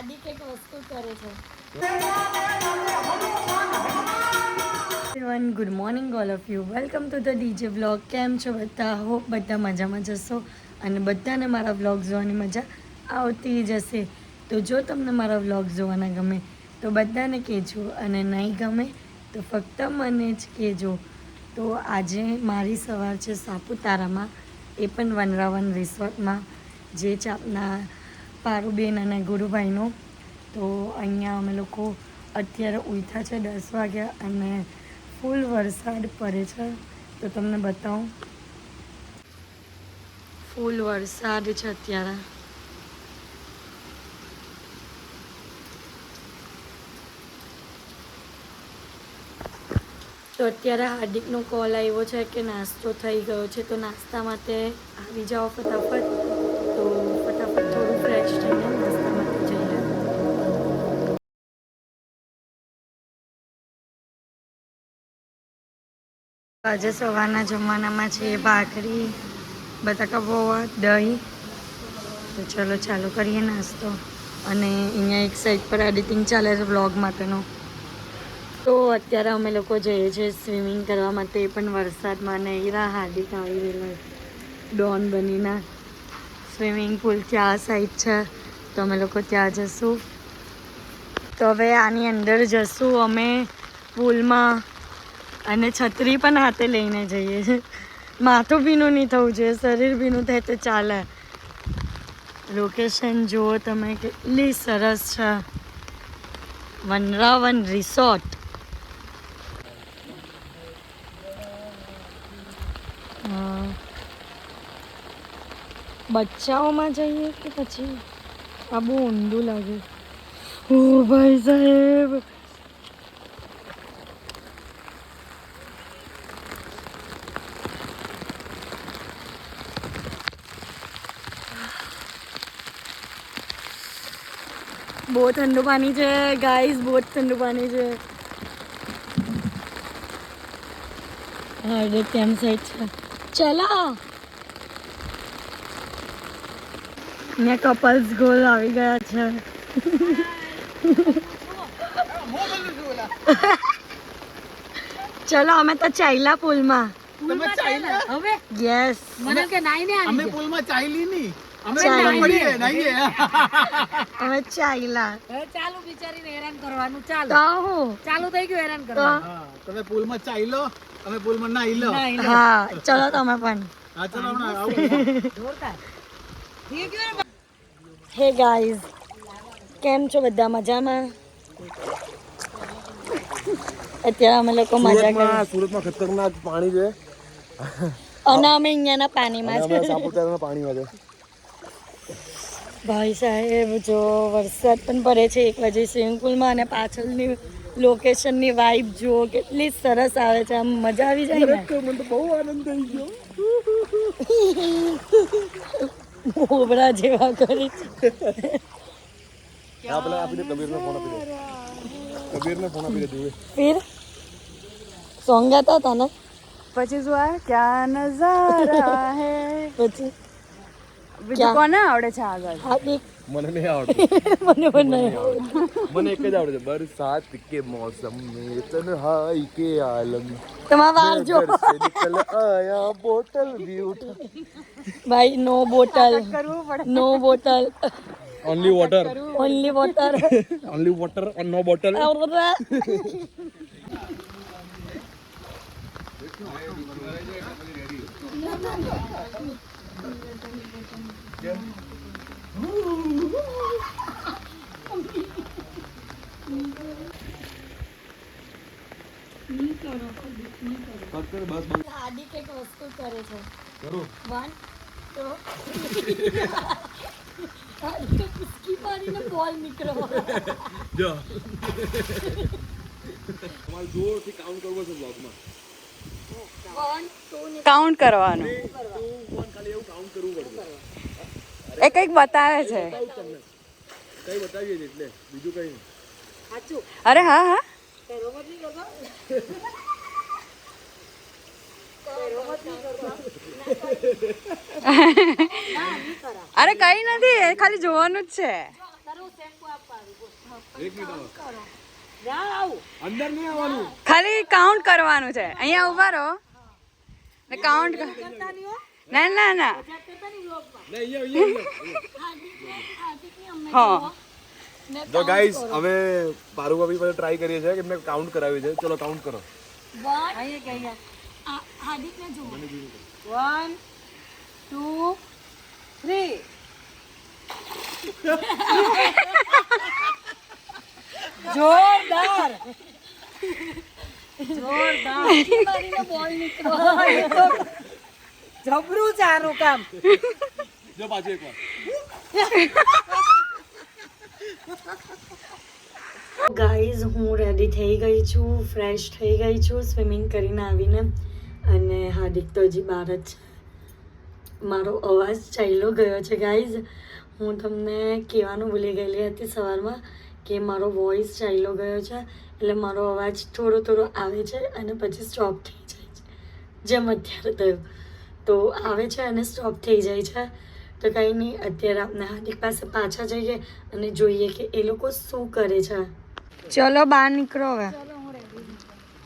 હાર્દિક એક વસ્તુ કરે છે. Good morning all of you, welcome to the DJ vlog. કેમ છો બધા? હોપ બધા મજામાં જશો અને બધાને મારા વ્લોગ જોવાની મજા આવતી જશે. તો જો તમને મારા વ્લોગ જોવાના ગમે તો બધાને કહેજો, અને નહીં ગમે તો ફક્ત મને જ કહેજો. તો આજે મારી સવાર છે સાપુતારામાં, એ પણ વનરાવન રિસોર્ટમાં, જે છે આપના પારુબેન અને ગુરુભાઈનો. તો અહીંયા અમે લોકો અત્યારે ઉઠ્યા છે 10 વાગ્યા અને ફૂલ વરસાદ પડે છે. તો તમને બતાવું, ફૂલ વરસાદ છે અત્યારે. તો અત્યારે હાર્દિકનો કોલ આવ્યો છે કે નાસ્તો થઈ ગયો છે, તો નાસ્તા માટે આવી જાઓ ફટાફટ. તો ફટાફટ થોડું ફ્રેશ થઈને નાસ્તા માટે જઈએ. આજે સવારના જમવાનામાં છે ભાખરી, બટાકા પૌવા, દહીં. તો ચલો ચાલુ કરીએ નાસ્તો. અને અહીંયા એક સાઈડ પર એડિટિંગ ચાલે છે બ્લોગ માટેનો. તો અત્યારે અમે લોકો જઈએ છીએ સ્વિમિંગ કરવા માટે, એ પણ વરસાદમાં. નહીરા હાર્દિક આવી રહેલા ડોન બનીના. સ્વિમિંગ પુલ ત્યાં સાઈડ છે, તો અમે લોકો ત્યાં જશું. તો હવે આની અંદર જશું અમે પુલમાં, અને છત્રી પણ હાથે લઈને જઈએ છીએ. માથું ભીનું નહીં થવું જોઈએ, શરીર ભીનું થાય તો ચાલે. લોકેશન જુઓ તમે, કેટલી સરસ છે. વનરાવન રિસોર્ટ. બચ્ચાઓમાં જઈએ કે પછી આ બહુ ઊંડું લાગે. ઓ ભાઈ સાહેબ, બહુ ઠંડુ પાણી છે ગાઈસ, બહુ ઠંડુ પાણી છે. હા, કેમ સાઈડ છે. ચલો, અહીંયા કપલ્સ ગોલ આવી ગયા છે. ચલો, અમે તો ચાઈલા પુલમાં. તમે ચાઈલા હવે? યસ. મને કે નાઈ ને અમે પુલમાં ચાઈલી ની, અમે પડીએ નાઈએ. અમે ચાઈલા. ચાલુ બિચારીને હેરાન કરવાનું. ચાલુ તો હું ચાલુ થઈ ગયું હેરાન કરવાનું. હા, તમે પુલમાં ચાઈ લો, અમે પુલમાં નાઈ લો. હા, ચલો તમે પણ. હા, ચલો હમણાં આવું. જોરદાર. થઈ ગયું. હે ગાઈઝ, કેમ છો બધા? મજામાં? અત્યારે અમે લોકો મજા કરીએ. સુરતમાં ખતરનાક પાણી છે અને અમે અહીંયાના પાણીમાં છે. સાપુતારાના પાણીમાં છે. ભાઈ સાહેબ, જો વરસાદ પણ પડે છે 1 વાગે સ્વિમિંગ પુલમાં, અને પાછળની લોકેશનની વાઇબ જુઓ, કેટલી સરસ આવે છે. આમ મજા આવી જાય ને. મને તો બહુ આનંદ થઈ ગયો. મોબરા જેવા કરી છે. આપણે આપી દે કબીરને ફોન આપી દે. કબીરને ફોન આપી દે તું. ફિર સોંગ ગાતા હતા ને, પછી શું આ ક્યા નજારા હે. પછી બીજું કોને આવડે છે આગળ? હાર્દિક. મને નહીં આવડતું. મને પણ નહીં આવડે. મને એક જ આવડે છે, બરસાત કે મોસમ में तन्हाई के आलम તમારા વાર જો घर से निकल आया बोतल भी उठा. ભાઈ, નો બોટલ, કરવું પડે. No bottle, Only water. Only water. Only water and no bottle. Hardik એક વસ્તુ કરે છે. 1 2 કિસકી મારીને બોલ નીકળો. જો તમારે જોરથી કાઉન્ટ કરવો છે બ્લોગમાં. 1 2 કાઉન્ટ કરવાનું. ખાલી એવું કાઉન્ટ કરવું પડશે. એ કંઈક બતાવે છે. કઈ બતાવીએ છે એટલે બીજું કઈ નહીં. અરે હા હા. અરે કઈ નથી, ખાલી જોવાનું જ છે. ખાલી કાઉન્ટ કરવાનું છે. અહીંયા ઉભા રહો ને કાઉન્ટ ના ના ના હા તો ગાઈસ અમે પારુ ભાભી પર ટ્રાય કરીએ છીએ કે એમને કાઉન્ટ કરાવ્યું છે. ચલો કાઉન્ટ કરો. 1 2 3 જોરદાર જબરું સારું કામ. જો પાછું એકવાર. ગાઈઝ હું રેડી થઈ ગઈ છું, ફ્રેશ થઈ ગઈ છું સ્વિમિંગ કરીને આવીને. અને હાર્દિક તો હજી બહાર જ છે. મારો અવાજ ચાલ્યો ગયો છે ગાઈઝ. હું તમને કહેવાનું ભૂલી ગયેલી હતી સવારમાં કે મારો વોઇસ ચાલ્યો ગયો છે, એટલે મારો અવાજ થોડો થોડો આવે છે અને પછી સ્ટોપ થઈ જાય છે, જેમ અત્યારે થયું. તો આવે છે અને સ્ટોપ થઈ જાય છે. તો કંઈ નહીં, અત્યારે આપણે હાર્દિક પાસે પાછા જઈએ અને જોઈએ કે એ લોકો શું કરે છે. ચલો બહાર નીકળો હવે.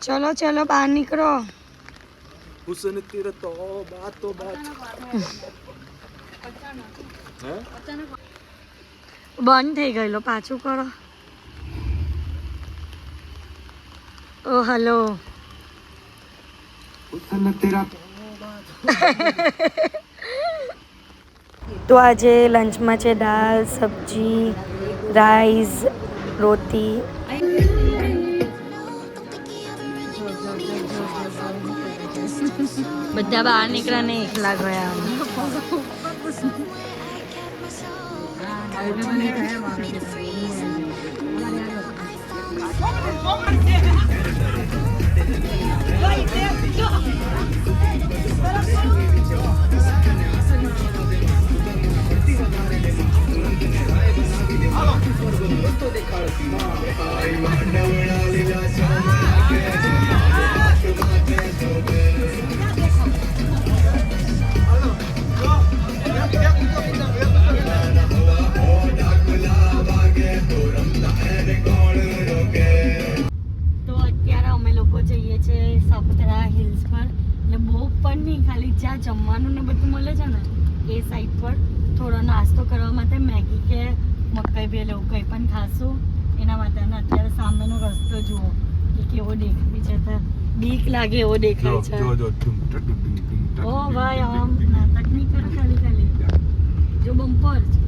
ચલો ચલો બહાર નીકળો. હુસન તેરા તો બાત હે બંધ થઈ ગયેલો, પાછું કરો. ઓ હલો. હુસન તેરા તો આજે લંચમાં છે દાળ, સબ્જી, રાઈસ, રોટી. બધા બહાર નીકળ્યા ને એકલા ગયા. તો અત્યારે અમે લોકો જઈએ છીએ સાપુતારા હિલ્સ પર. એટલે બહુ પણ નહીં, ખાલી જ્યાં જમવાનું ને બધું મળે છે ને એ સાઈડ પર થોડો નાસ્તો કરવા માટે મેગી કે મકાઈ ભેળ એવું કંઈ પણ ખાશું એના માટે. અને અત્યારે સામેનો રસ્તો જુઓ કે કેવો દેખાય છે, તો બીક લાગે એવો દેખાય છે. ઓ ભાઈ આમ નાટક નહીં કરો ખાલી ખાલી. જો બમ્પર છે,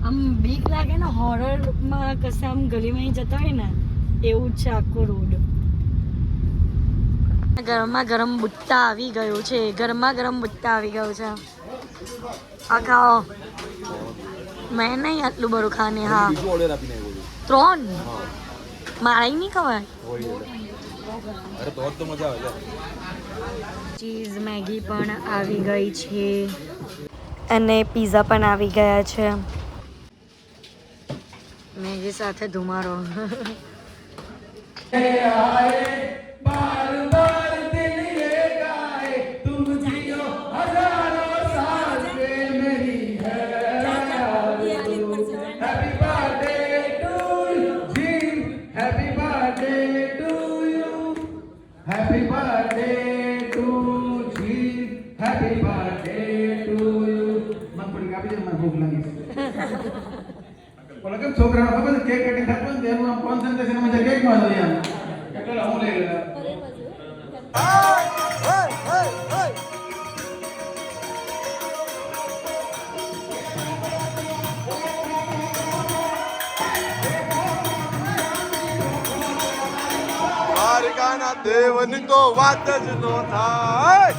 આમ બીક લાગે ને હોરરમાં કશે આમ ગલીમાં જતા હોય ને એવું જ છે આખો રોડ. ગરમા ગરમ બુટ્ટા આવી ગયું છે, ગરમા ગરમ બુટ્ટા આવી ગયું છે. આ ખાઓ. મેં નહીં આટલું બધું ખાને. હા બીજું ઓર્ડર આપીને આવ્યો છું. 3 મારે નહીં ખવાય. અરે તો જ તો મજા આવે. ચીઝ મેગી પણ આવી ગઈ છે અને પીઝા પણ આવી ગયા છે. મેગી સાથે ધુમાડો. છોકરા ખબર કેક કટિંગ થતું ને એનું કોન્સન્ટ્રેશન માં કેક માં લઈ આમ કેટલા હું લઈ ગયેલા. દ્વારકાના દેવની તો વાત જ નો થાય.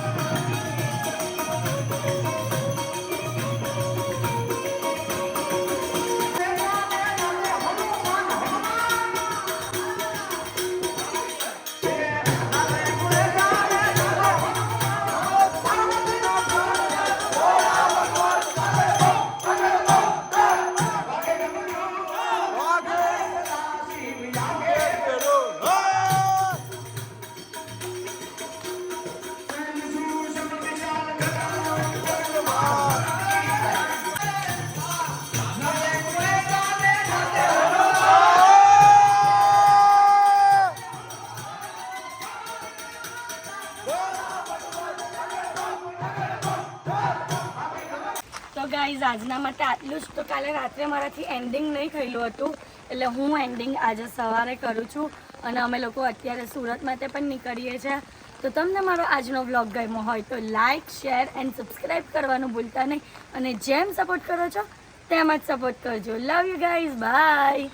ગાઈઝ આજના માટે આટલું જ. તો કાલે રાત્રે મારાથી એન્ડિંગ નહીં થયેલું હતું એટલે હું એન્ડિંગ આજે સવારે કરું છું. અને અમે લોકો અત્યારે સુરત માટે પણ નીકળીએ છીએ. તો તમને મારો આજનો વ્લોગ ગમ્યો હોય તો લાઇક શેર એન્ડ સબસ્ક્રાઈબ કરવાનું ભૂલતા નહીં. અને જેમ સપોર્ટ કરો છો તેમ જ સપોર્ટ કરજો. Love you guys, bye.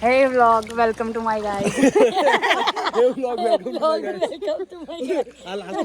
Hey vlog, welcome to my guys. Hey vlog, welcome to my guys. Welcome to my guys.